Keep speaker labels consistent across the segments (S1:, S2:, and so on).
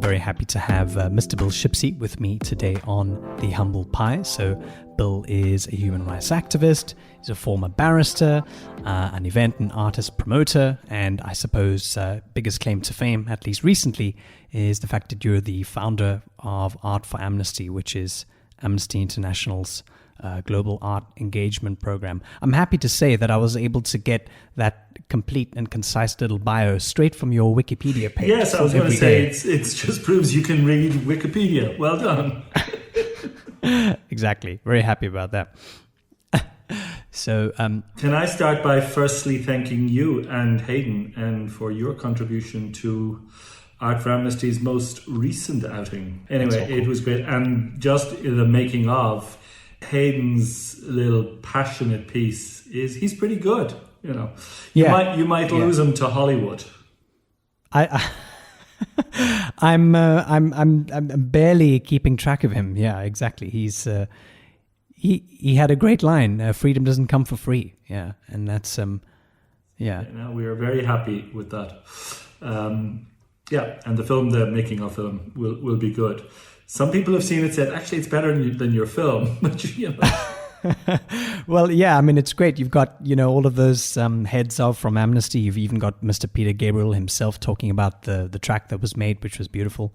S1: very happy to have Mr. Bill Shipsey with me today on The Humble Pie. So Bill is a human rights activist, he's a former barrister, an event and artist promoter, and I suppose biggest claim to fame, at least recently, is the fact that you're the founder of Art for Amnesty, which is Amnesty International's global art engagement program. I'm happy to say that I was able to get that complete and concise little bio straight from your Wikipedia page.
S2: Yes, I was going to say, it just proves you can read Wikipedia. Well done.
S1: Exactly. Very happy about that. So,
S2: can I start by firstly thanking you and Hayden and for your contribution to Art for Amnesty's most recent outing. Anyway, cool. It was great. And just the making of Hayden's little passionate piece he's pretty good, you know. You might lose him to Hollywood.
S1: I'm barely keeping track of him. Yeah, exactly. He's he had a great line. Freedom doesn't come for free. Yeah, and that's
S2: No, we are very happy with that. And the making of film will be good. Some people have seen it, said, actually, it's better than your film. But, you know.
S1: Well, yeah, I mean, it's great. You've got, all of those heads of from Amnesty. You've even got Mr. Peter Gabriel himself talking about the track that was made, which was beautiful.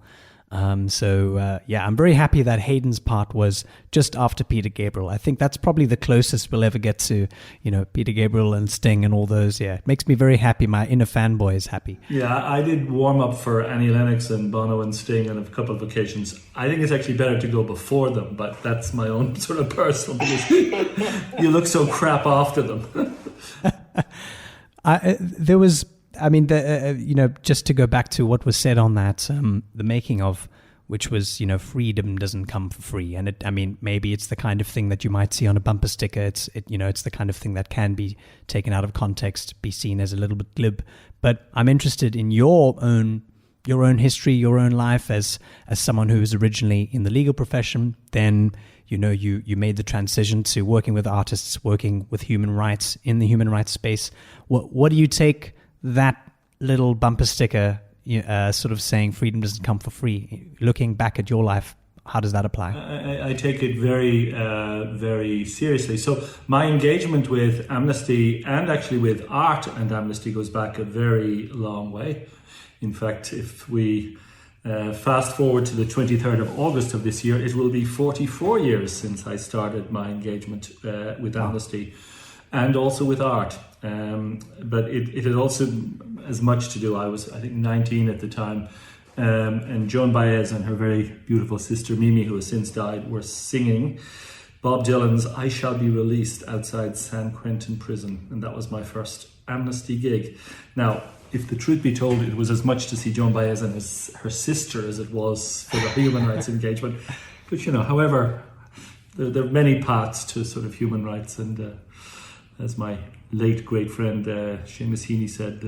S1: I'm very happy that Hayden's part was just after Peter Gabriel. I think that's probably the closest we'll ever get to, Peter Gabriel and Sting and all those. Yeah, it makes me very happy. My inner fanboy is happy.
S2: Yeah, I did warm up for Annie Lennox and Bono and Sting on a couple of occasions. I think it's actually better to go before them, but that's my own sort of personal, because you look so crap after them. Just to go back to what was said on that, the making of, which was, freedom doesn't come for free. And maybe it's the kind of thing that you might see on a bumper sticker. It's the kind of thing that can be taken out of context, be seen as a little bit glib. But I'm interested in your own history, your own life as someone who was originally in the legal profession. Then, you made the transition to working with artists, working with human rights in the human rights space. What do you take that little bumper sticker sort of saying freedom doesn't come for free, looking back at your life, how does that apply? I take it very, very seriously. So my engagement with Amnesty and actually with art and Amnesty goes back a very long way. In fact, if we fast forward to the 23rd of August of this year, it will be 44 years since I started my engagement with Amnesty and also with art. But it had also as much to do. I was, I think, 19 at the time, and Joan Baez and her very beautiful sister Mimi, who has since died, were singing Bob Dylan's "I Shall Be Released" outside San Quentin prison, and that was my first Amnesty gig. Now, if the truth be told, it was as much to see Joan Baez and her sister as it was for the human rights engagement. But however, there are many paths to sort of human rights, and as my late great friend Seamus Heaney said,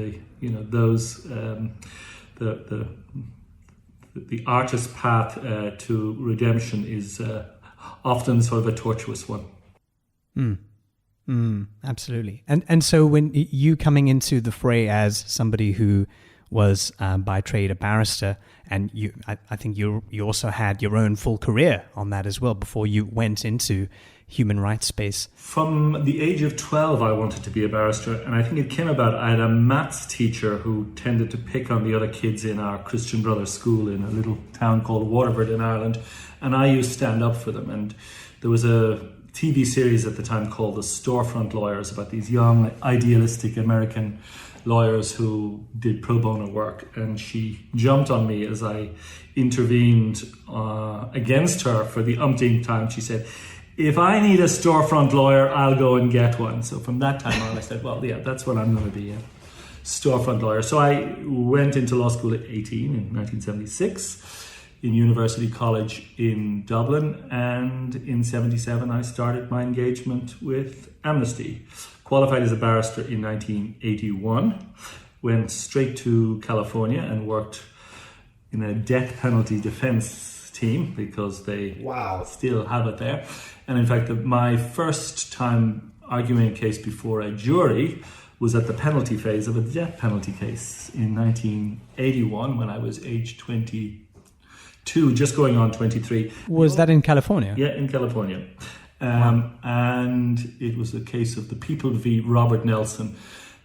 S2: the artist's path to redemption is often sort of a tortuous one.
S1: Absolutely. And so when you coming into the fray as somebody who was by trade a barrister, and I think you also had your own full career on that as well before you went into human rights space.
S2: From the age of 12, I wanted to be a barrister, and I think it came about, I had a maths teacher who tended to pick on the other kids in our Christian Brothers school in a little town called Waterford in Ireland, and I used to stand up for them. And there was a TV series at the time called The Storefront Lawyers about these young, idealistic American lawyers who did pro bono work, and she jumped on me as I intervened against her for the umpteenth time. She said, "If I need a storefront lawyer, I'll go and get one." So from that time on, I said, well, yeah, that's what I'm going to be, a storefront lawyer. So I went into law school at 18 in 1976 in University College in Dublin. And in 77, I started my engagement with Amnesty. Qualified as a barrister in 1981. Went straight to California and worked in a death penalty defense team because they still have it there. And in fact, my first time arguing a case before a jury was at the penalty phase of a death penalty case in 1981 when I was age 20
S3: just going on 23.
S2: Was that in California?
S3: Yeah, in California. And it was a case of the People v. Robert Nelson.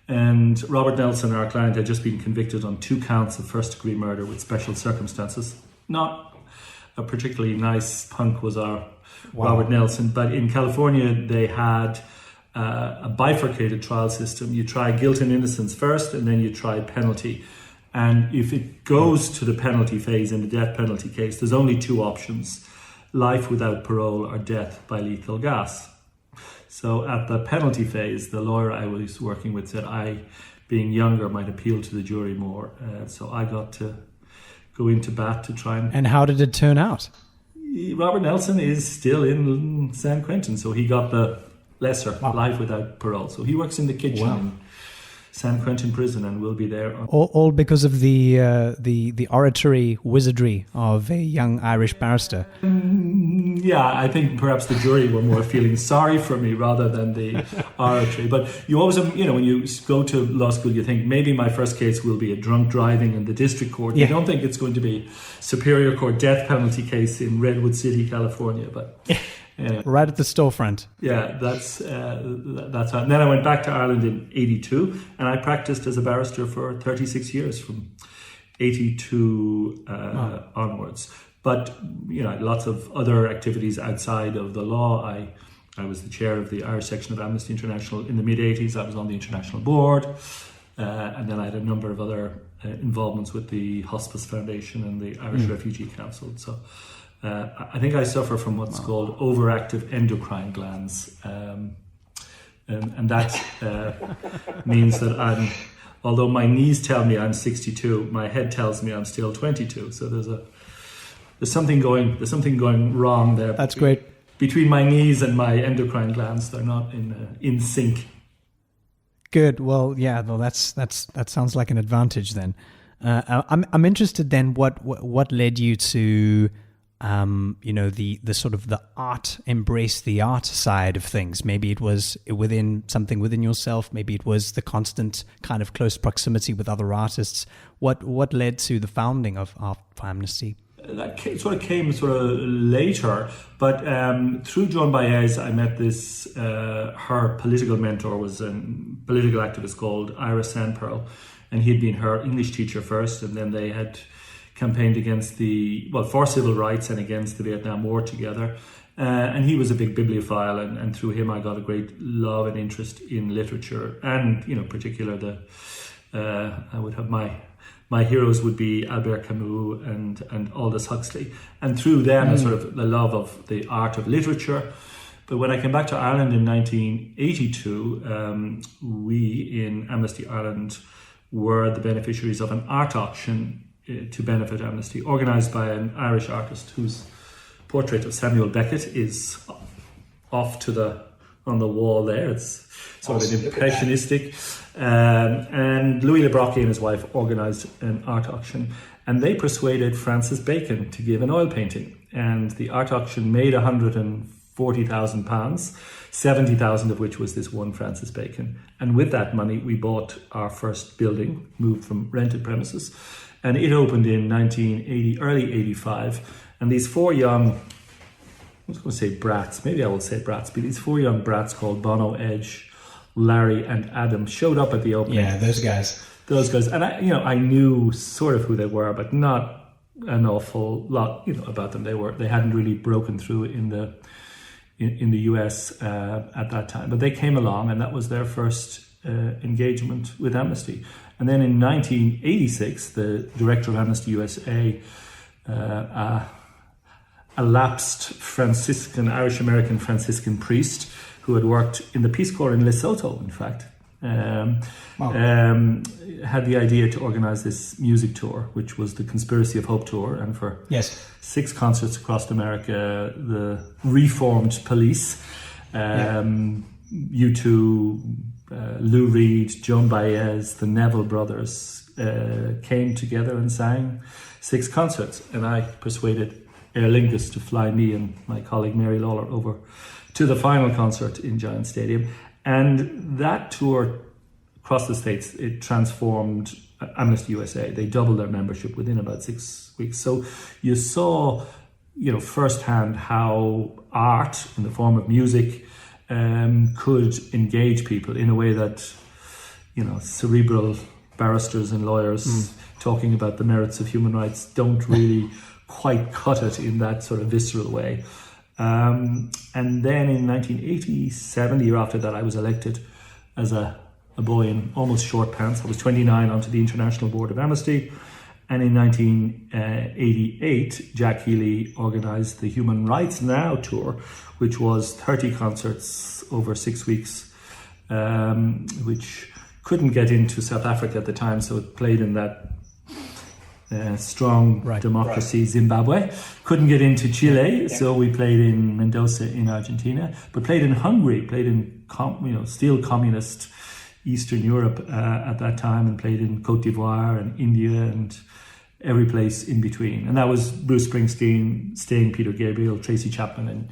S3: And Robert Nelson, our client, had just been convicted on 2 counts of first-degree murder with special circumstances. Not a particularly nice punk was our Robert Nelson, but in California they had a bifurcated trial system. You try guilt and innocence first, and then you try penalty. And if it goes to the penalty phase in the death penalty case, there's only 2 options: life without parole or death by lethal gas. So at the penalty phase, the lawyer I was working with said I, being younger, might appeal to the jury more. So I got to go into bat to try and...
S2: And how did it turn out?
S3: Robert Nelson is still in San Quentin, so he got the lesser life without parole. So he works in the kitchen in San Quentin prison and will be there.
S2: All because of the oratory wizardry of a young Irish barrister.
S3: Yeah, I think perhaps the jury were more feeling sorry for me rather than the oratory. But you always, when you go to law school, you think maybe my first case will be a drunk driving in the district court. You don't think it's going to be Superior Court death penalty case in Redwood City, California. But anyway.
S2: Right at the storefront.
S3: Yeah, that's how. And then I went back to Ireland in 82, and I practiced as a barrister for 36 years from 82 onwards. But lots of other activities outside of the law. I was the chair of the Irish section of Amnesty International in the mid-80s. I was on the international board, and then I had a number of other involvements with the Hospice Foundation and the Irish Refugee Council. So I think I suffer from what's called overactive endocrine glands, and that means that although my knees tell me I'm 62, my head tells me I'm still 22. So there's something going wrong there.
S2: That's great.
S3: Between my knees and my endocrine glands, they're not in sync.
S2: Good. Well, yeah. Well, that sounds like an advantage then. I'm interested then. What led you to the sort of the embrace the art side of things? Maybe it was something within yourself. Maybe it was the constant kind of close proximity with other artists. What led to the founding of Amnesty?
S3: That came later, but through Joan Baez, I met this. Her political mentor was a political activist called Ira Sandpearl, and he'd been her English teacher first, and then they had campaigned against for civil rights and against the Vietnam War together. And he was a big bibliophile, and through him I got a great love and interest in literature, and particular I would have my heroes would be Albert Camus and Aldous Huxley, and through them sort of the love of the art of literature. But when I came back to Ireland in 1982, we in Amnesty Ireland were the beneficiaries of an art auction to benefit Amnesty, organised by an Irish artist whose portrait of Samuel Beckett is off on the wall there. It's sort of an impressionistic. And Louis Le Brocq and his wife organised an art auction, and they persuaded Francis Bacon to give an oil painting. And the art auction made £140,000, 70,000 of which was this one Francis Bacon. And with that money, we bought our first building, moved from rented premises, and it opened in early 85. And these 4 young, I was going to say brats, maybe I will say brats, but these 4 young brats called Bono, Edge, Larry and Adam showed up at the opening.
S2: Yeah, those guys.
S3: And I knew sort of who they were, but not an awful lot, about them. They hadn't really broken through in the US at that time, but they came along, and that was their first engagement with Amnesty. And then in 1986, the director of Amnesty USA, a lapsed Irish-American Franciscan priest who had worked in the Peace Corps in Lesotho, in fact, had the idea to organise this music tour, which was the Conspiracy of Hope tour, and for 6 concerts across America, the reformed Police, U2, Lou Reed, Joan Baez, the Neville Brothers came together and sang 6 concerts, and I persuaded Aer Lingus to fly me and my colleague Mary Lawler over to the final concert in Giant Stadium. And that tour across the States, it transformed Amnesty USA. They doubled their membership within about 6 weeks. So you saw, firsthand how art in the form of music could engage people in a way that, cerebral barristers and lawyers talking about the merits of human rights don't really quite cut it in that sort of visceral way. And then in 1987, the year after that, I was elected as a boy in almost short pants. I was 29 onto the International Board of Amnesty. And in 1988, Jack Healy organised the Human Rights Now tour, which was 30 concerts over 6 weeks, which couldn't get into South Africa at the time, so it played in that strong democracy, Zimbabwe. Couldn't get into Chile, so we played in Mendoza in Argentina, but played in Hungary, played in still communist Eastern Europe at that time, and played in Cote d'Ivoire and India and every place in between. And that was Bruce Springsteen, Sting, Peter Gabriel, Tracy Chapman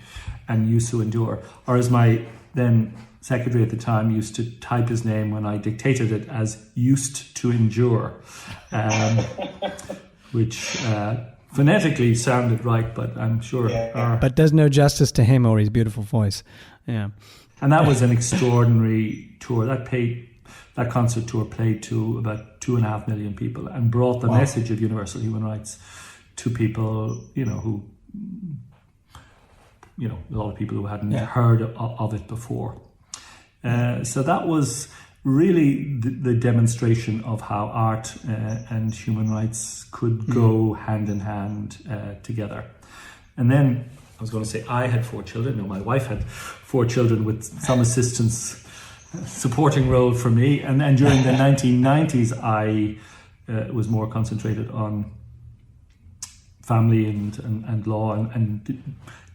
S3: and Youssou N'Dour. Or as my then secretary at the time used to type his name when I dictated it as "used to endure," which phonetically sounded right, but I'm sure...
S2: but does no justice to him or his beautiful voice. Yeah.
S3: And that was an extraordinary tour. That concert tour played to about 2.5 million people and brought the message of universal human rights to people, who, a lot of people who hadn't heard of it before. So that was really the demonstration of how art and human rights could go hand in hand together. And then I was going to say I had 4 children. No, my wife had 4 children with some assistance supporting role for me. And during the 1990s, I was more concentrated on family and law and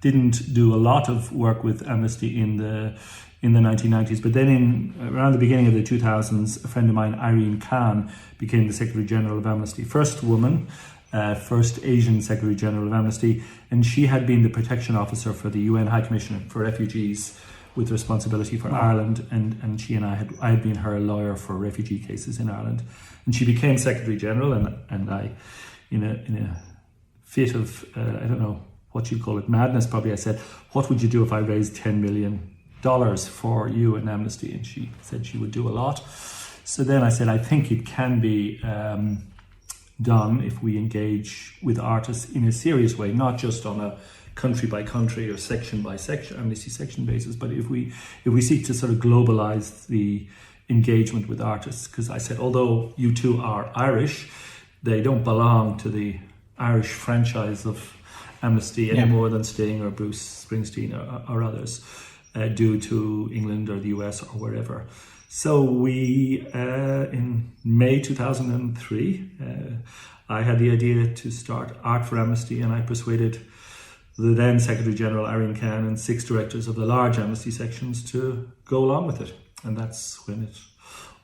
S3: didn't do a lot of work with Amnesty in the 1990s. But then around the beginning of the 2000s, a friend of mine, Irene Khan, became the Secretary General of Amnesty. First woman, first Asian Secretary General of Amnesty. And she had been the protection officer for the UN High Commissioner for Refugees with responsibility for Ireland. And she and I had been her lawyer for refugee cases in Ireland. And she became Secretary General, and I, in a fit of, I don't know what you call it, madness probably, I said, what would you do if I raised $10 million for you and Amnesty? And she said she would do a lot. So then I said, I think it can be done if we engage with artists in a serious way, not just on a country by country or section by section, Amnesty section basis, but if we seek to sort of globalize the engagement with artists. Because I said, although you two are Irish, they don't belong to the Irish franchise of Amnesty any more than Sting or Bruce Springsteen or others do to England or the US or wherever. So we, in May 2003, I had the idea to start Art for Amnesty, and I persuaded the then Secretary General Irene Khan and 6 directors of the large Amnesty sections to go along with it. And that's when it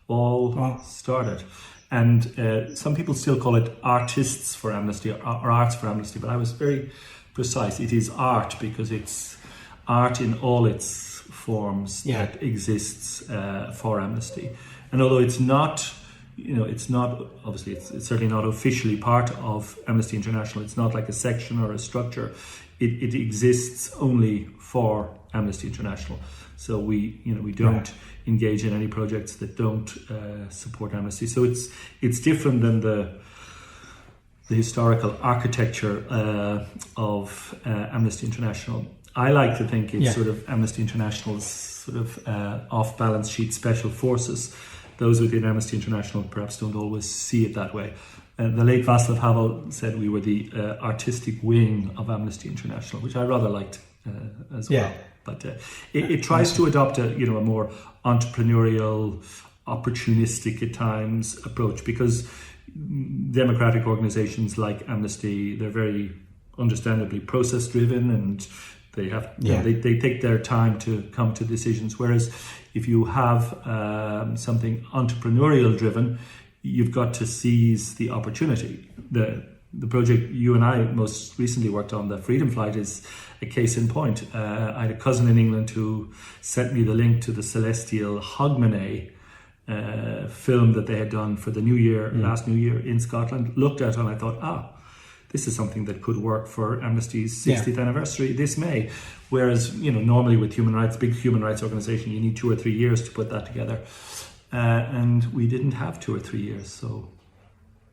S3: all started. And some people still call it Artists for Amnesty or Arts for Amnesty, but I was very precise. It is art because it's art in all its forms that exists for Amnesty. And although it's not, it's not, obviously it's certainly not officially part of Amnesty International. It's not like a section or a structure. It exists only for Amnesty International. So we don't engage in any projects that don't support Amnesty. So it's different than the historical architecture of Amnesty International. I like to think it's sort of Amnesty International's sort of off-balance sheet special forces. Those within Amnesty International perhaps don't always see it that way. The late Václav Havel said we were the artistic wing of Amnesty International, which I rather liked as well. But it tries to adopt a more entrepreneurial, opportunistic at times approach, because democratic organizations like Amnesty, they're very understandably process driven, and they have they take their time to come to decisions. Whereas if you have something entrepreneurial driven, you've got to seize the opportunity. The project you and I most recently worked on, the Freedom Flight, is a case in point. I had a cousin in England who sent me the link to the celestial Hogmanay film that they had done for the New Year, last New Year in Scotland, looked at, and I thought, this is something that could work for Amnesty's 60th anniversary this May. Whereas, normally with big human rights organization, you need 2 or 3 years to put that together. And we didn't have 2 or 3 years, so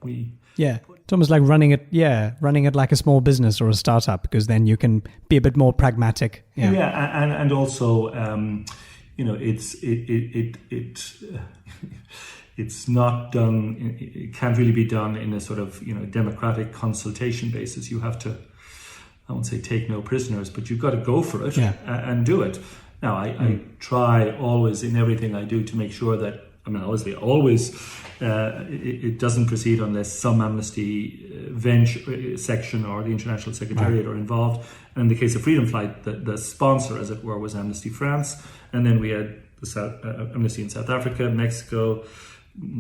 S3: we...
S2: Yeah, it's almost like running it like a small business or a startup, because then you can be a bit more pragmatic.
S3: And also, it's not done. It can't really be done in a sort of democratic consultation basis. You have to, I won't say take no prisoners, but you've got to go for it and do it. Now, I try always in everything I do to make sure that, obviously, always it doesn't proceed unless some Amnesty section or the International Secretariat are involved. And in the case of Freedom Flight, the sponsor, as it were, was Amnesty France. And then we had Amnesty in South Africa, Mexico.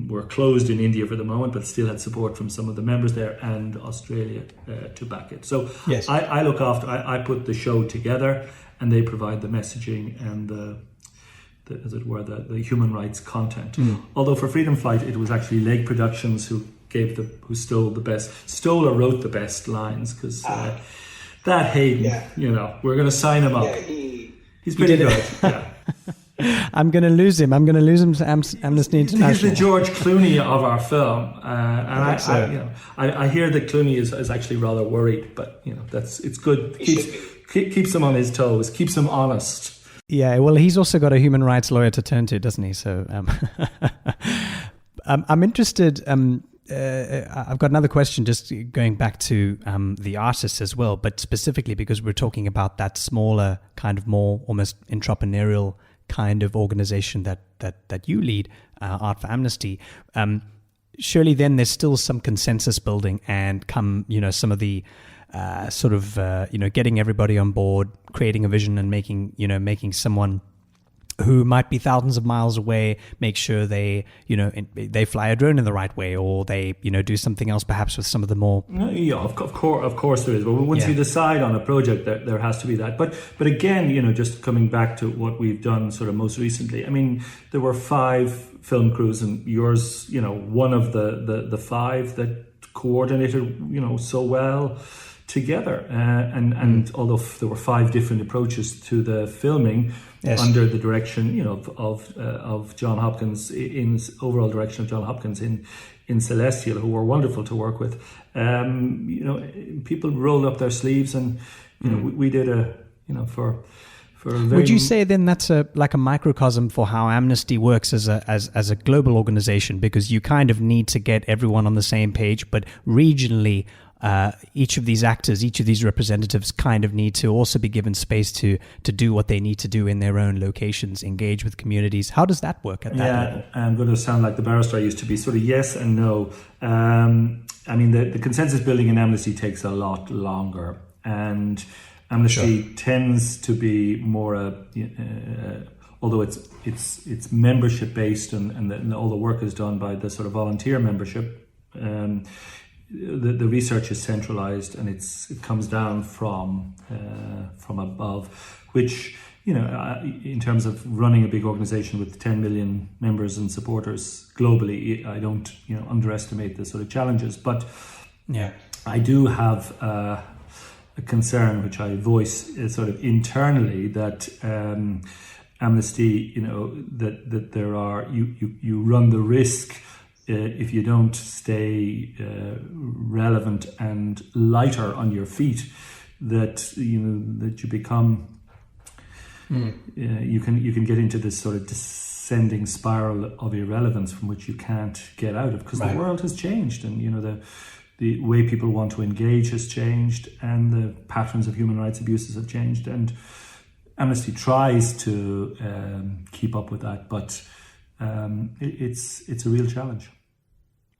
S3: We're closed in India for the moment, but still had support from some of the members there, and Australia to back it. So I look after, I put the show together, and they provide the messaging and the human rights content. Although for Freedom Flight, it was actually Lake Productions who stole or wrote the best lines, because that Hayden, we're going to sign him up. He's pretty good. Yeah.
S2: I'm going to lose him. To Amnesty International.
S3: He's the George Clooney of our film, and I hear that Clooney is actually rather worried, but it's good. Keeps him on his toes, keeps him honest.
S2: Yeah, well, he's also got a human rights lawyer to turn to, doesn't he? So I'm interested. I've got another question, just going back to the artists as well, but specifically because we're talking about that smaller, kind of more almost entrepreneurial kind of organization that you lead, Art for Amnesty. Surely then there's still some consensus building and some of the getting everybody on board, creating a vision, and making someone who might be thousands of miles away make sure they fly a drone in the right way, or they do something else perhaps with some of the more.
S3: Of course there is. But once you decide on a project, there has to be that. But again, just coming back to what we've done sort of most recently. There were 5 film crews, and yours, one of the 5 that coordinated, so well together, and although there were 5 different approaches to the filming under the direction of John Hopkins, in overall direction of John Hopkins in Celestial, who were wonderful to work with, people rolled up their sleeves, and we did for a very...
S2: Would you say then that's like a microcosm for how Amnesty works as a global organization, because you kind of need to get everyone on the same page, but regionally each of these actors, each of these representatives kind of need to also be given space to do what they need to do in their own locations, engage with communities. How does that work at that level?
S3: I'm going to sound like the barrister I used to be, sort of yes and no. The consensus building in Amnesty takes a lot longer, and Amnesty tends to be more although it's membership based, and all the work is done by the sort of volunteer membership. The research is centralized, and it comes down from above, which in terms of running a big organization with 10 million members and supporters globally, I don't underestimate the sort of challenges. But I do have a concern, which I voice sort of internally, that Amnesty, that there are you run the risk. If you don't stay relevant and lighter on your feet, that you become you can get into this sort of descending spiral of irrelevance from which you can't get out of, because the world has changed, and the way people want to engage has changed, and the patterns of human rights abuses have changed, and Amnesty tries to keep up with that, but it's a real challenge.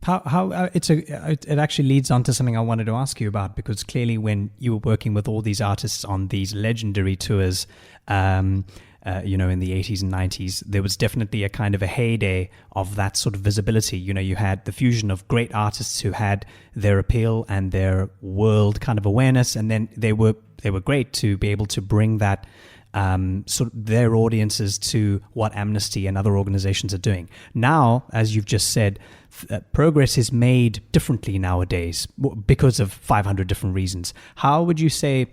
S2: It actually leads on to something I wanted to ask you about, because clearly when you were working with all these artists on these legendary tours, in the 80s and 90s, there was definitely a kind of a heyday of that sort of visibility. You had the fusion of great artists who had their appeal and their world kind of awareness, and then they were great to be able to bring that sort of their audiences to what Amnesty and other organizations are doing. Now, as you've just said, progress is made differently nowadays because of 500 different reasons. How would you say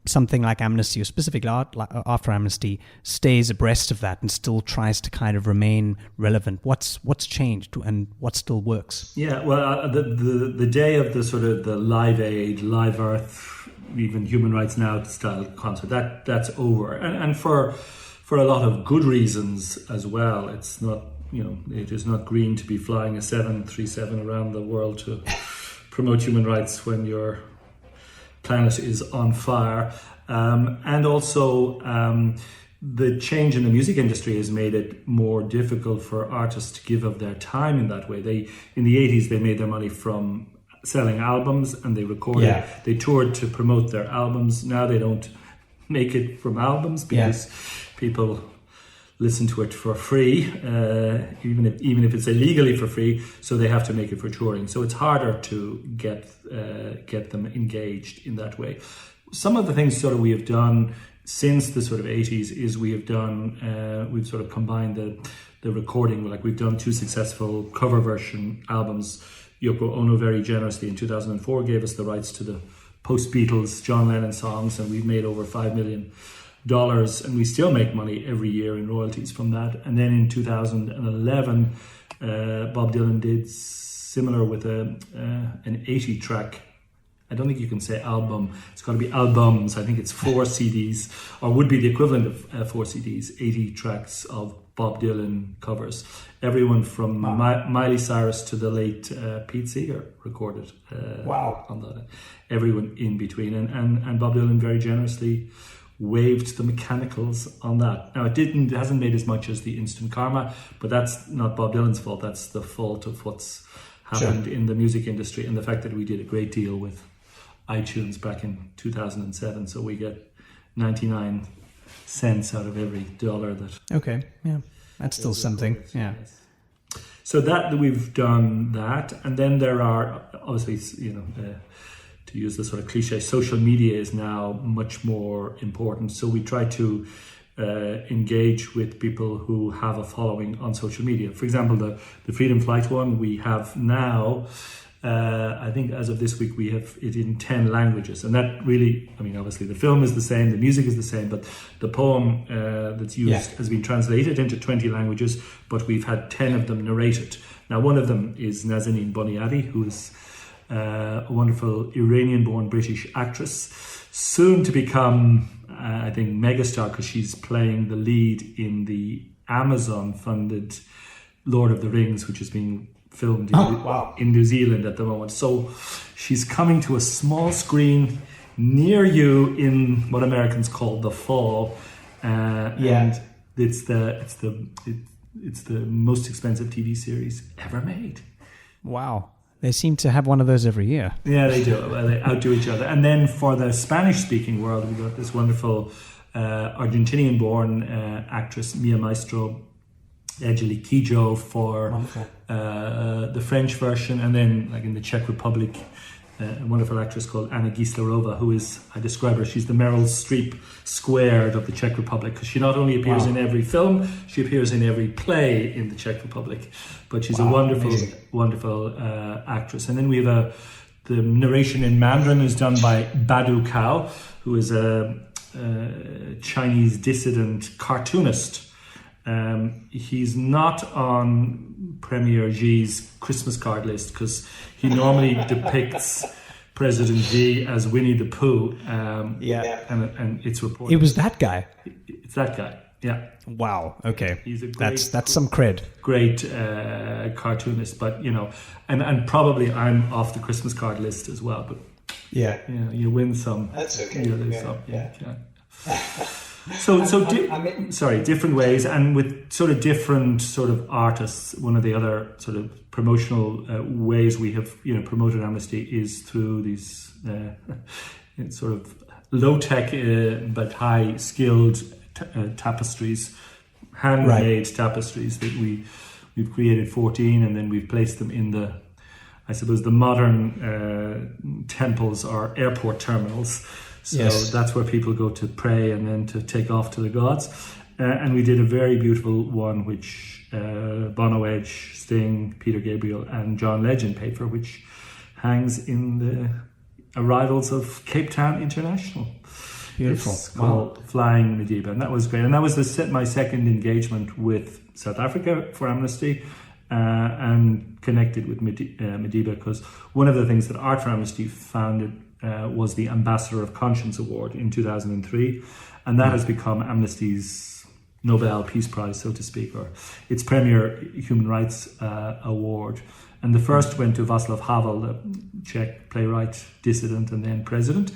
S2: something like Amnesty, or specifically after Amnesty, stays abreast of that and still tries to kind of remain relevant? What's changed and what still works?
S3: Yeah, well, the day of the sort of the Live Aid, Live Earth, even Human Rights Now style concert, that's over, and for a lot of good reasons as well. It's not, it is not green to be flying a 737 around the world to promote human rights when your planet is on fire. And also the change in the music industry has made it more difficult for artists to give of their time in that way. In the 80s, they made their money from selling albums, and they recorded, they toured to promote their albums. Now they don't make it from albums because people listen to it for free, even if it's illegally for free, so they have to make it for touring. So it's harder to get them engaged in that way. Some of the things sort of we have done since the sort of 80s is we've sort of combined the recording. Like, we've done 2 successful cover version albums. Yoko Ono very generously in 2004 gave us the rights to the post-Beatles John Lennon songs, and we've made over $5 million, and we still make money every year in royalties from that. And then in 2011, Bob Dylan did similar with an 80-track. I don't think you can say album. It's got to be albums. I think it's 4 CDs, or would be the equivalent of 4 CDs, 80 tracks of Bob Dylan covers. Everyone from Miley Cyrus to the late Pete Seeger recorded on that. Everyone in between. And Bob Dylan very generously waived the mechanicals on that. Now, it hasn't made as much as the Instant Karma, but that's not Bob Dylan's fault. That's the fault of what's happened in the music industry, and the fact that we did a great deal with iTunes back in 2007. So we get 99 cents out of every dollar that.
S2: Okay, yeah, that's still something. Yeah.
S3: So that we've done that, and then there are obviously, to use the sort of cliche, social media is now much more important. So we try to engage with people who have a following on social media. For example, the Freedom Flight one, we have now, I think as of this week, we have it in 10 languages. And that really, obviously the film is the same, the music is the same, but the poem that's used has been translated into 20 languages, but we've had 10 of them narrated. Now, one of them is Nazanin Boniadi, who is a wonderful Iranian-born British actress, soon to become, I think, megastar, because she's playing the lead in the Amazon-funded Lord of the Rings, which is being filmed in New Zealand at the moment. So she's coming to a small screen near you in what Americans call the fall, and it's the most expensive TV series ever made.
S2: Wow. They seem to have one of those every year.
S3: Yeah, they do. Well, they outdo each other. And then for the Spanish-speaking world, we've got this wonderful Argentinian-born actress, Mia Maestro, Angelique Kidjo for the French version. And then, like in the Czech Republic, a wonderful actress called Anna Gislerova, who is, I describe her, she's the Meryl Streep squared of the Czech Republic, because she not only appears in every film, she appears in every play in the Czech Republic. But she's a wonderful actress. And then we have the narration in Mandarin is done by Badu Kao, who is a Chinese dissident cartoonist. He's not on Premier Xi's Christmas card list, because he normally depicts President Xi as Winnie the Pooh. And it's reported.
S2: It was that guy.
S3: It's that guy. Yeah.
S2: Wow. Okay.
S3: He's a great,
S2: that's some cred.
S3: Great cartoonist, but and probably I'm off the Christmas card list as well. But you win some.
S4: That's okay.
S3: You lose some. So different ways, and with sort of different sort of artists. One of the other sort of promotional ways we have promoted Amnesty is through these sort of low tech but high skilled tapestries, handmade tapestries that we've created 14, and then we've placed them in the modern temples or airport terminals. So
S2: Yes.
S3: that's where people go to pray and then to take off to the gods. And we did a very beautiful one, which Bono Edge, Sting, Peter Gabriel, and John Legend paid for, which hangs in the arrivals of Cape Town International.
S2: Beautiful.
S3: It's called Flying Mediba, and that was great. And that was my second engagement with South Africa for Amnesty, and connected with Mediba, because one of the things that Art for Amnesty founded was the Ambassador of Conscience Award in 2003, and that has become Amnesty's Nobel Peace Prize, so to speak, or its premier human rights award. And the first went to Václav Havel, the Czech playwright, dissident, and then president.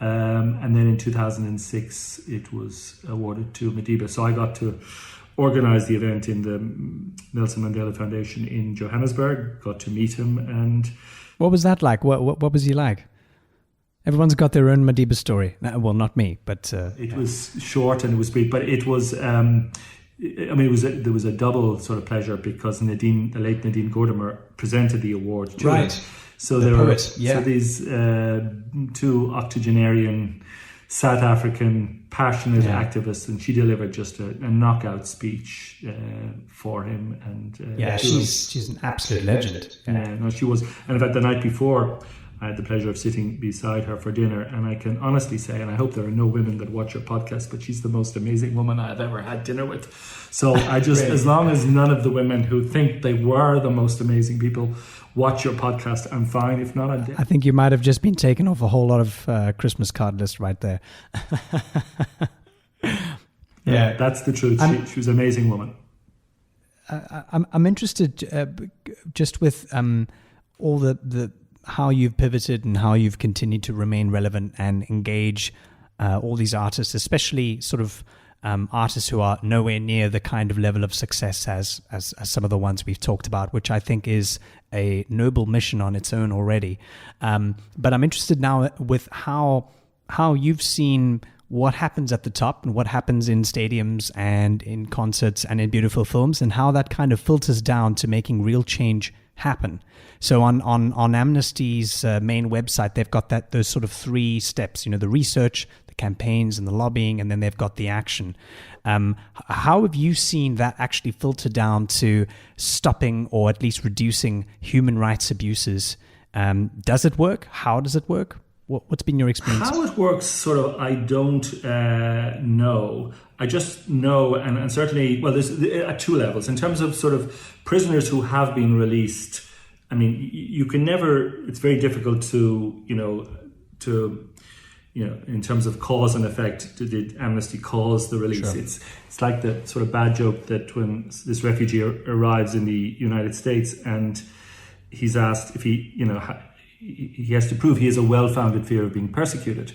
S3: And then in 2006, it was awarded to Mediba. So I got to organise the event in the Nelson Mandela Foundation in Johannesburg, got to meet him. And
S2: what was that like? What was he like? Everyone's got their own Mediba story. Well, not me, but...
S3: it was short and it was brief, but it was... there was a double sort of pleasure, because the late Nadine Gordimer presented the award to him. So
S2: the
S3: there
S2: poet,
S3: were these two octogenarian South African passionate activists, and she delivered just a knockout speech for him. And
S2: she's an absolute legend.
S3: No, she was. And in fact, the night before, I had the pleasure of sitting beside her for dinner, and I can honestly say, and I hope there are no women that watch your podcast, but she's the most amazing woman I've ever had dinner with. So I just, as long as none of the women who think they were the most amazing people watch your podcast, I'm fine. If not, I'm dead.
S2: I think you might have just been taken off a whole lot of Christmas card list right there.
S3: Yeah, that's the truth. She was an amazing woman.
S2: I'm interested just with all the how you've pivoted and how you've continued to remain relevant and engage all these artists, especially sort of artists who are nowhere near the kind of level of success as some of the ones we've talked about, which I think is a noble mission on its own already. But I'm interested now with how you've seen what happens at the top and what happens in stadiums and in concerts and in beautiful films, and how that kind of filters down to making real change happen. So on Amnesty's main website, they've got those sort of 3 steps, the research, the campaigns and the lobbying, and then they've got the action. How have you seen that actually filter down to stopping or at least reducing human rights abuses? Does it work? How does it work? What's been your experience?
S3: How it works, sort of, I don't know. I just know, and certainly, well, there's at 2 levels. In terms of sort of prisoners who have been released, I mean, you can never, it's very difficult to, in terms of cause and effect, did Amnesty cause the release? Sure. It's like the sort of bad joke that when this refugee arrives in the United States and he's asked if he has to prove he has a well-founded fear of being persecuted.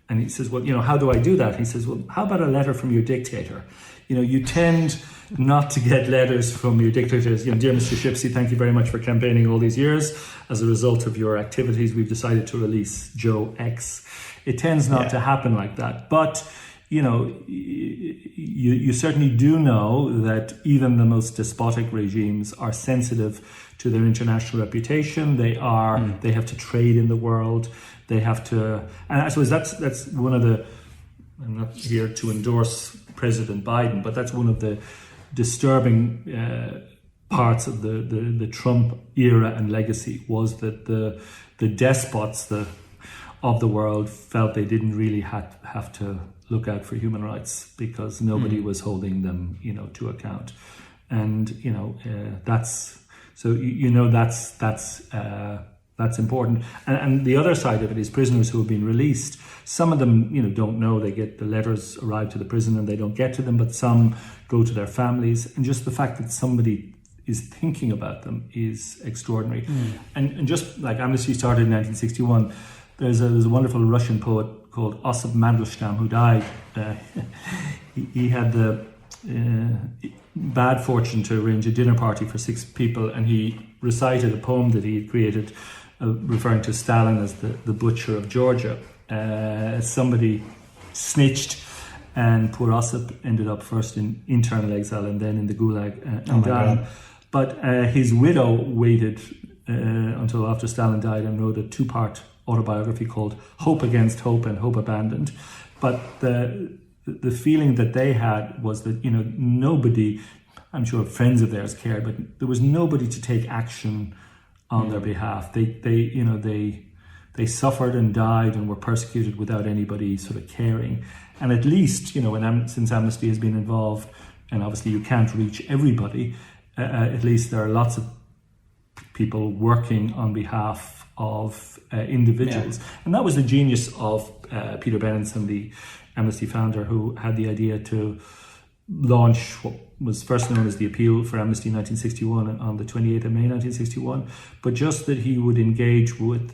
S3: And he says, well, how do I do that? He says, well, how about a letter from your dictator? You tend not to get letters from your dictators. Dear Mr. Shipsey, thank you very much for campaigning all these years. As a result of your activities, we've decided to release Joe X. It tends not to happen like that. But, you certainly do know that even the most despotic regimes are sensitive to their international reputation. They have to trade in the world. They have to, and I suppose that's one of the, I'm not here to endorse President Biden, but that's one of the disturbing parts of the Trump era and legacy, was that the despots of the world felt they didn't really have to look out for human rights because nobody was holding them, to account. And that's important. And the other side of it is prisoners who have been released. Some of them, don't know. They get the letters arrive to the prison and they don't get to them, but some go to their families. And just the fact that somebody is thinking about them is extraordinary. And just like Amnesty started in 1961, there's a wonderful Russian poet called Osip Mandelstam who died. He had the bad fortune to arrange a dinner party for 6 people, and he recited a poem that he had created referring to Stalin as the butcher of Georgia. Somebody snitched, and poor Osip ended up first in internal exile and then in the Gulag and died. But his widow waited until after Stalin died and wrote a 2-part autobiography called Hope Against Hope and Hope Abandoned. But the feeling that they had was that, nobody, I'm sure friends of theirs cared, but there was nobody to take action on their behalf. They suffered and died and were persecuted without anybody sort of caring. And at least, since Amnesty has been involved, and obviously you can't reach everybody, at least there are lots of people working on behalf of individuals. Yeah. And that was the genius of Peter Benenson, the Amnesty founder, who had the idea to launch what was first known as the Appeal for Amnesty in 1961 on the 28th of May 1961, but just that he would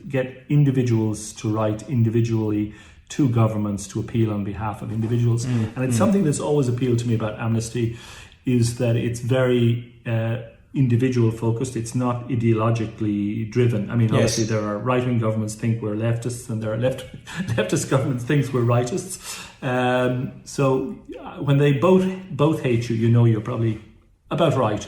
S3: get individuals to write individually to governments to appeal on behalf of individuals. And it's something that's always appealed to me about Amnesty, is that it's very individual focused. It's not ideologically driven. I mean, obviously there are right-wing governments think we're leftists, and there are leftist governments think we're rightists. So when they both hate you, you're probably about right.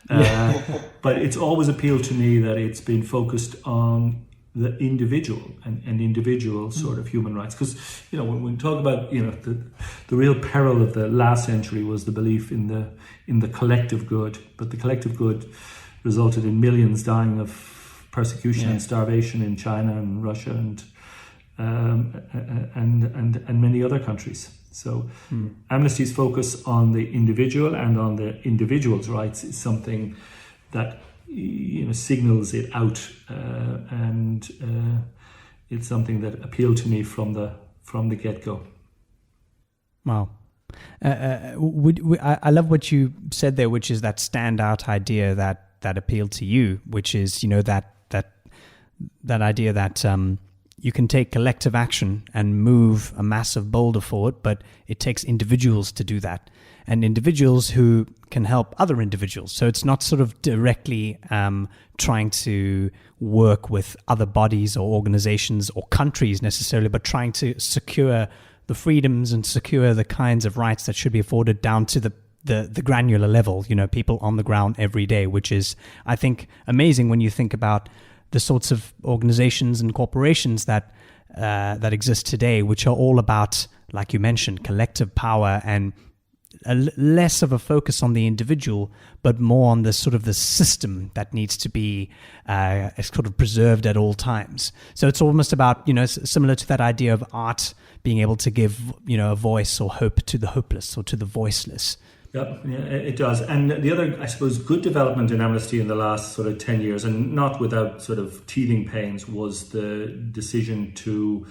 S3: But it's always appealed to me that it's been focused on the individual and individual sort of human rights. Because, when we talk about, the real peril of the last century was the belief in the collective good. But the collective good resulted in millions dying of persecution and starvation in China and Russia and many other countries. So Amnesty's focus on the individual and on the individual's rights is something that signals it out, and it's something that appealed to me from the get-go.
S2: Wow. I love what you said there, which is that standout idea that appealed to you, which is that idea that you can take collective action and move a massive boulder forward, but it takes individuals to do that, and individuals who can help other individuals. So it's not sort of directly trying to work with other bodies or organizations or countries necessarily, but trying to secure the freedoms and secure the kinds of rights that should be afforded down to the granular level, people on the ground every day, which is, I think, amazing when you think about the sorts of organizations and corporations that exist today, which are all about, like you mentioned, collective power and less of a focus on the individual, but more on the sort of the system that needs to be sort of preserved at all times. So it's almost about, similar to that idea of art being able to give, a voice or hope to the hopeless or to the voiceless.
S3: Yeah, it does. And the other, I suppose, good development in Amnesty in the last sort of 10 years, and not without sort of teething pains, was the decision to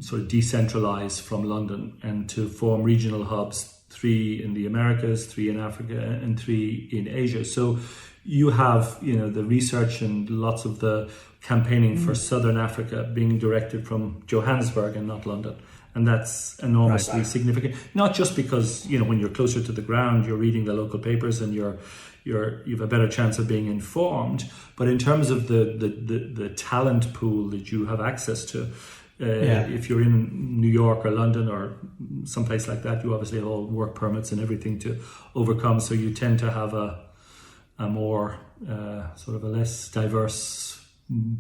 S3: sort of decentralize from London and to form regional hubs, 3 in the Americas, 3 in Africa, and 3 in Asia. So you have, the research and lots of the campaigning for Southern Africa being directed from Johannesburg and not London. And that's enormously significant. Not just because, when you're closer to the ground, you're reading the local papers and you've a better chance of being informed, but in terms of the talent pool that you have access to, if you're in New York or London or someplace like that, you obviously have all work permits and everything to overcome. So you tend to have a more sort of a less diverse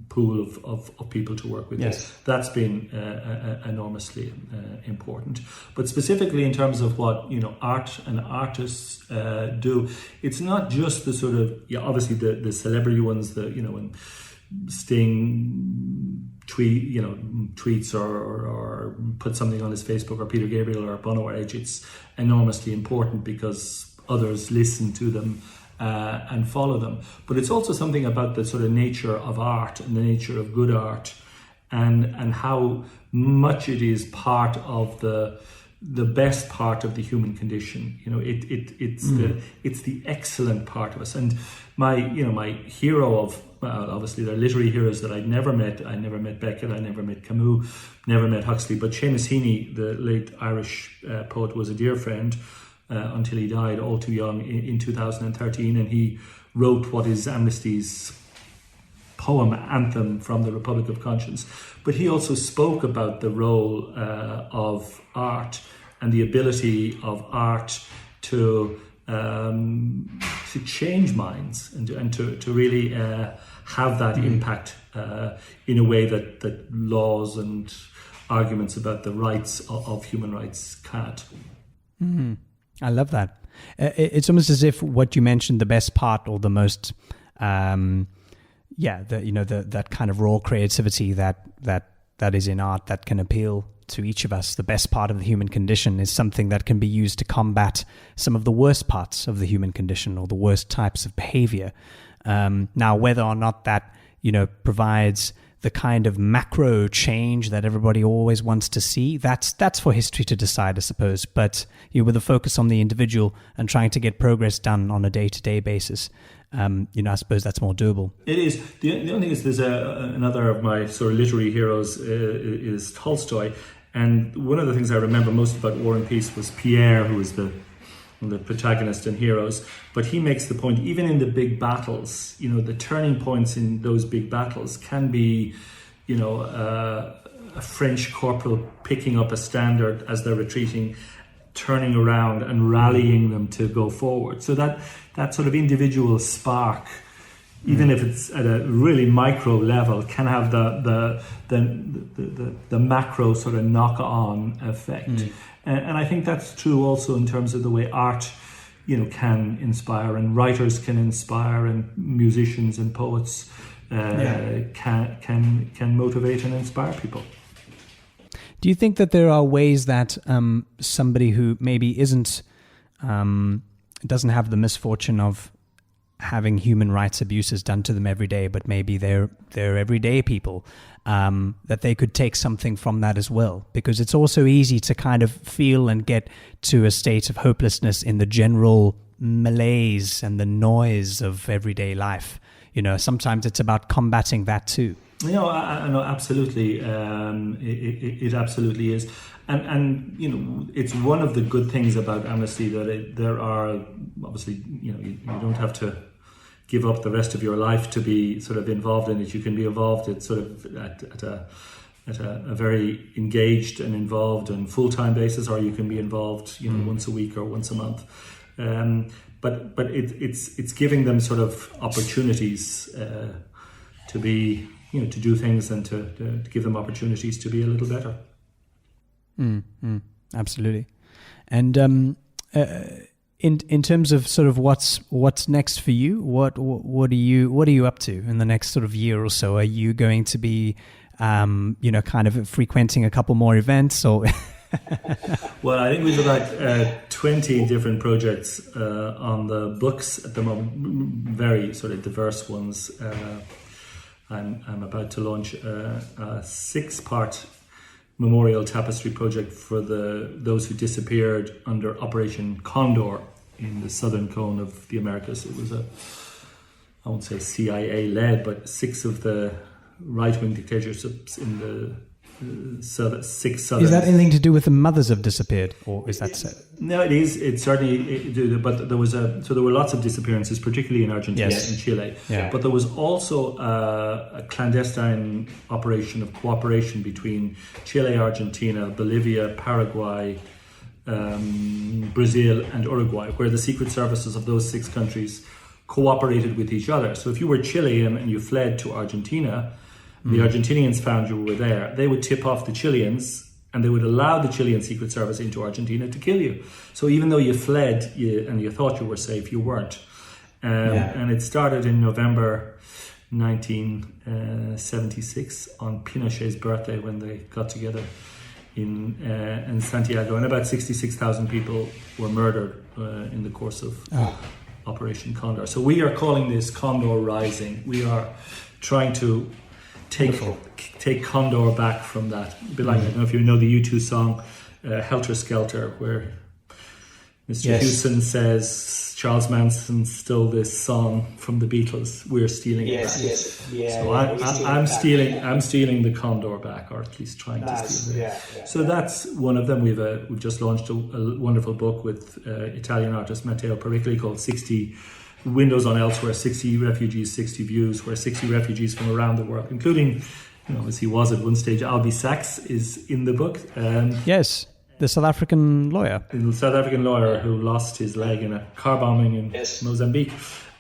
S3: pool of people to work with.
S2: Yes.
S3: That's been enormously important. But specifically in terms of what art and artists do, it's not just the sort of obviously the celebrity ones, when Sting tweets or put something on his Facebook, or Peter Gabriel or Bono or Edge. It's enormously important because others listen to them and follow them. But it's also something about the sort of nature of art and the nature of good art, and how much it is part of the best part of the human condition. It's the excellent part of us. And my hero of, well, obviously there are literary heroes that I'd never met. I never met Beckett, I never met Camus, never met Huxley, but Seamus Heaney, the late Irish poet, was a dear friend until he died all too young in 2013, and he wrote what is Amnesty's poem anthem from the Republic of Conscience. But he also spoke about the role of art and the ability of art to change minds and to really have that impact in a way that laws and arguments about the rights of human rights can't.
S2: Mm-hmm. I love that. It's almost as if what you mentioned, the best part or the most, that kind of raw creativity that is in art that can appeal to each of us. The best part of the human condition is something that can be used to combat some of the worst parts of the human condition or the worst types of behavior. Now, whether or not that, provides the kind of macro change that everybody always wants to see, that's for history to decide, I suppose. But with a focus on the individual and trying to get progress done on a day-to-day basis, I suppose that's more doable.
S3: It is. The only thing is, there's another of my sort of literary heroes is Tolstoy, and one of the things I remember most about War and Peace was Pierre, who was the protagonist and heroes. But he makes the point, even in the big battles, the turning points in those big battles can be, a French corporal picking up a standard as they're retreating, turning around and rallying them to go forward. So that sort of individual spark, even if it's at a really micro level, can have the macro sort of knock-on effect. And I think that's true also in terms of the way art, can inspire, and writers can inspire, and musicians and poets can motivate and inspire people.
S2: Do you think that there are ways that somebody who maybe doesn't have the misfortune of having human rights abuses done to them every day, but maybe they're everyday people, that they could take something from that as well? Because it's also easy to kind of feel and get to a state of hopelessness in the general malaise and the noise of everyday life. Sometimes it's about combating that too.
S3: I know, absolutely. It absolutely is. And it's one of the good things about Amnesty that there are, obviously, you don't have to give up the rest of your life to be sort of involved in it. You can be involved at sort of at a very engaged and involved and full-time basis, or you can be involved, once a week or once a month. But it's giving them sort of opportunities to be, to do things, and to give them opportunities to be a little better.
S2: Absolutely. And in terms of sort of what's next for you, what are you up to in the next sort of year or so? Are you going to be kind of frequenting a couple more events, or?
S3: Well, I think we've about 20 different projects on the books at the moment, very sort of diverse ones. I'm about to launch a 6-part memorial tapestry project for those who disappeared under Operation Condor in the southern cone of the Americas. It was I won't say CIA-led, but 6 of the right-wing dictatorships in the 6 southern...
S2: Is that anything to do with the mothers have disappeared, or is that so?
S3: No, it is. It certainly... But there were lots of disappearances, particularly in Argentina and Chile. Yeah. But there was also a clandestine operation of cooperation between Chile, Argentina, Bolivia, Paraguay, Brazil and Uruguay, where the secret services of those 6 countries cooperated with each other. So if you were Chilean and you fled to Argentina... The Argentinians found you were there. They would tip off the Chileans, and they would allow the Chilean Secret Service into Argentina to kill you. So even though you fled and you thought you were safe, you weren't. And it started in November 1976 on Pinochet's birthday, when they got together in Santiago, and about 66,000 people were murdered in the course of Operation Condor. So we are calling this Condor Rising. We are trying to take Condor back from that. A bit like, I don't know if you know the U2 song Helter Skelter, where Mr. Hewson says Charles Manson stole this song from the Beatles. We're stealing it back. So I'm stealing the Condor back, or at least trying to steal it. So that's one of them. We've just launched a wonderful book with Italian artist Matteo Pericoli called 60 Windows on Elsewhere, 60 Refugees, 60 Views, where 60 refugees from around the world, including, as he was at one stage, Albie Sachs is in the book.
S2: Yes. the South African lawyer.
S3: The South African lawyer who lost his leg in a car bombing in Mozambique.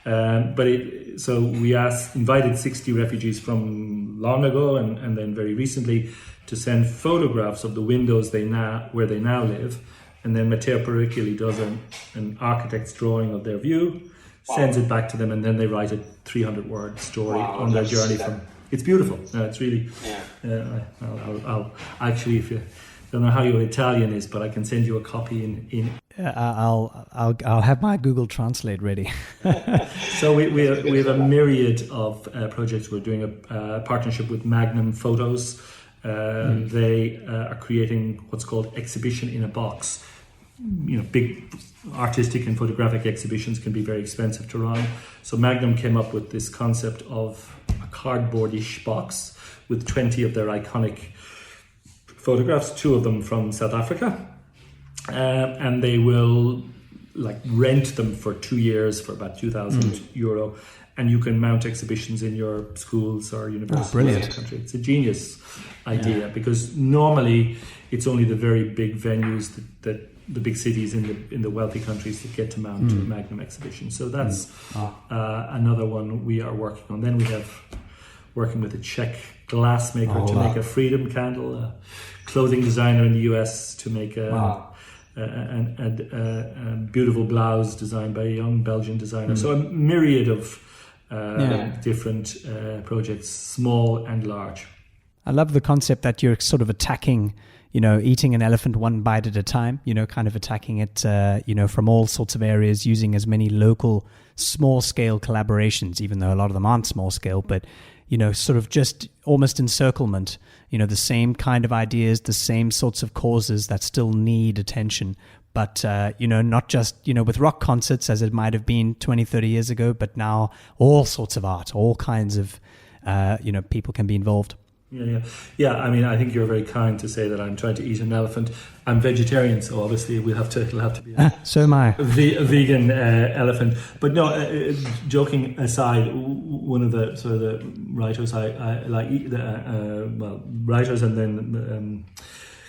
S3: So we invited 60 refugees from long ago and then very recently to send photographs of the windows where they now live, and then Matteo Pericoli does an architect's drawing of their view, sends it back to them, and then they write a 300-word story on their journey from. It's beautiful. It's really. I'll actually, if you don't know how your Italian is, but I can send you a copy in.
S2: I'll have my Google Translate ready.
S3: So we have a myriad of projects. We're doing a partnership with Magnum Photos. They are creating what's called exhibition in a box. Big artistic and photographic exhibitions can be very expensive to run. So Magnum came up with this concept of a cardboardish box with 20 of their iconic photographs, 2 of them from South Africa. And they will rent them for 2 years for about €2,000, and you can mount exhibitions in your schools or universities in the country. It's a genius idea because normally it's only the very big venues that the big cities in the wealthy countries that get to mount Magnum exhibitions. So that's another one we are working on. Then we have working with a Czech glassmaker to make a freedom candle, a clothing designer in the US to make a beautiful blouse designed by a young Belgian designer. So a myriad of different projects, small and large.
S2: I love the concept that you're sort of attacking, eating an elephant one bite at a time, kind of attacking it, from all sorts of areas, using as many local small scale collaborations, even though a lot of them aren't small scale, but sort of just almost encirclement, the same kind of ideas, the same sorts of causes that still need attention. But, not just, with rock concerts as it might have been 20, 30 years ago, but now all sorts of art, all kinds of, people can be involved.
S3: Yeah. I mean, I think you're very kind to say that I'm trying to eat an elephant. I'm vegetarian, so obviously it'll have to be
S2: so am I.
S3: A vegan elephant. But no, joking aside, one of the sort of the writers I like, writers and then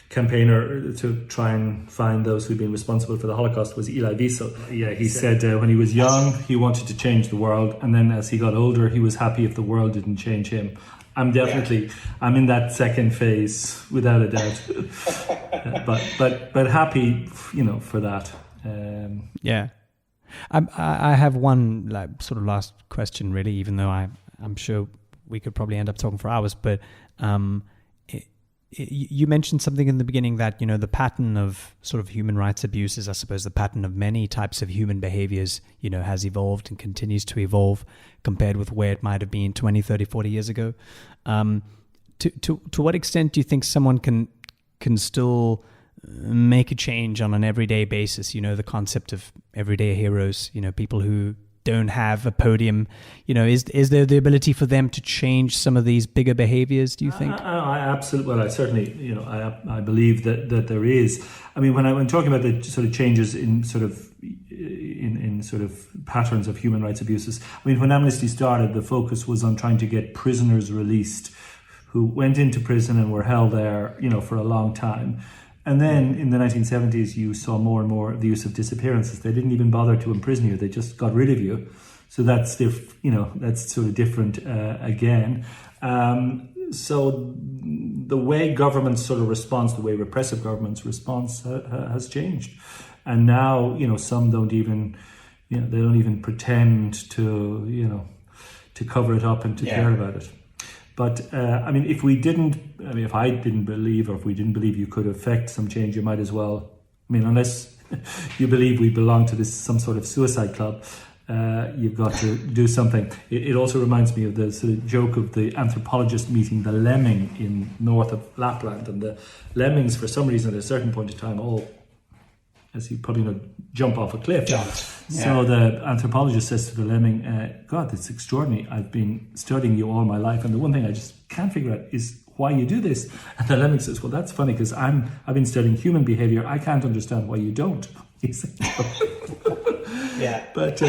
S3: campaigner to try and find those who've been responsible for the Holocaust was Elie Wiesel. Yeah, he said when he was young, he wanted to change the world, and then as he got older, he was happy if the world didn't change him. I'm in that second phase without a doubt, but happy, for that.
S2: I have one sort of last question, really, even though I'm sure we could probably end up talking for hours. But you mentioned something in the beginning that the pattern of sort of human rights abuses, I suppose the pattern of many types of human behaviors, has evolved and continues to evolve compared with where it might have been 20, 30, 40 years ago. To what extent do you think someone can still make a change on an everyday basis? The concept of everyday heroes, people who don't have a podium, is there the ability for them to change some of these bigger behaviors, do you think?
S3: I absolutely, well, I certainly, I believe that there is. I mean, when talking about the sort of changes in sort of patterns of human rights abuses, I mean, when Amnesty started, the focus was on trying to get prisoners released who went into prison and were held there, for a long time. And then in the 1970s, you saw more and more the use of disappearances. They didn't even bother to imprison you; they just got rid of you. So that's that's sort of different again. So the way governments sort of response, the way repressive governments response has changed, and now some don't even they don't even pretend to to cover it up and to care about it. But I mean, if I didn't believe, or if we didn't believe you could affect some change, you might as well. I mean, unless you believe we belong to some sort of suicide club, you've got to do something. It also reminds me of the sort of joke of the anthropologist meeting the lemming in north of Lapland, and the lemmings, for some reason, at a certain point in time, all, as you probably know, jump off a cliff. So the anthropologist says to the lemming, God, it's extraordinary. I've been studying you all my life, and the one thing I just can't figure out is why you do this. And the lemming says, well, that's funny, because I've been studying human behavior. I can't understand why you don't. But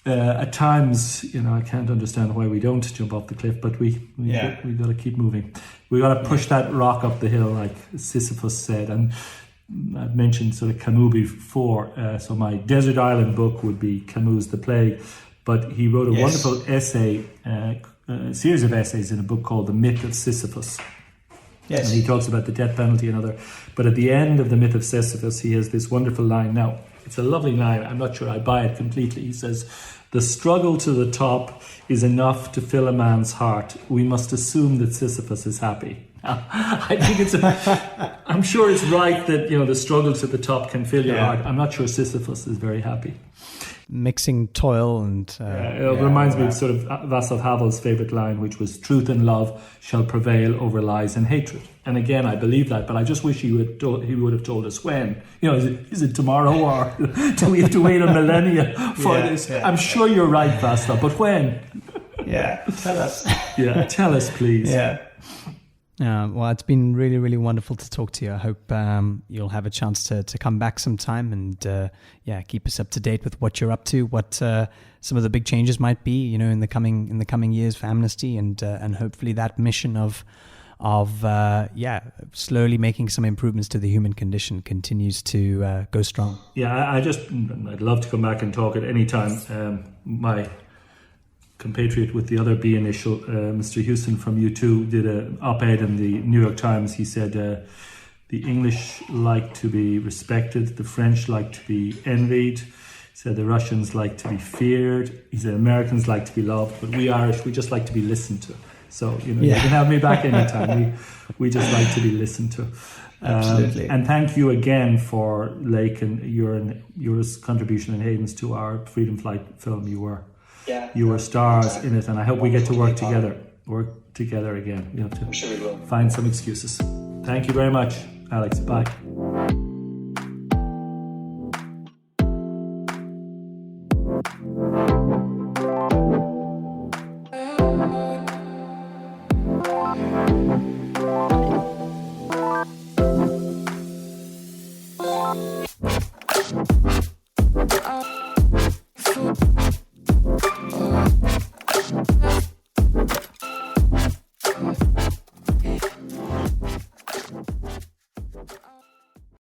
S3: at times, I can't understand why we don't jump off the cliff, but we got to keep moving. We got to push that rock up the hill, like Sisyphus said. And I've mentioned sort of Camus before, so my Desert Island book would be Camus' The Plague, but he wrote a wonderful essay, a series of essays in a book called The Myth of Sisyphus.
S2: Yes.
S3: And he talks about the death penalty and other. But at the end of The Myth of Sisyphus, he has this wonderful line. Now, it's a lovely line. I'm not sure I buy it completely. He says, "The struggle to the top is enough to fill a man's heart. We must assume that Sisyphus is happy." I think I'm sure it's right that, the struggle to the top can fill your heart. I'm not sure Sisyphus is very happy.
S2: Mixing toil and...
S3: it reminds me of sort of Václav Havel's favourite line, which was, "Truth and love shall prevail over lies and hatred." And again, I believe that, but I just wish he would have told us when. Is it tomorrow, or do we have to wait a millennia for this? I'm sure you're right, Václav, but when?
S2: Tell us.
S3: Tell us, please.
S2: Well, it's been really, really wonderful to talk to you. I hope you'll have a chance to come back sometime and keep us up to date with what you're up to, what some of the big changes might be, in the coming years for Amnesty, and hopefully that mission of slowly making some improvements to the human condition continues to go strong.
S3: I'd love to come back and talk at any time. My compatriot with the other B initial, Mr. Houston from U2, did an op-ed in the New York Times. He said the English like to be respected, the French like to be envied, he said the Russians like to be feared, he said Americans like to be loved, but we Irish, we just like to be listened to. So, you can have me back anytime. We just like to be listened to.
S2: Absolutely.
S3: And thank you again for Lake and your contribution and Hayden's to our Freedom Flight film. You were stars in it, and I hope we get to work together again. We have to find some excuses. Thank you very much, Alex. Bye.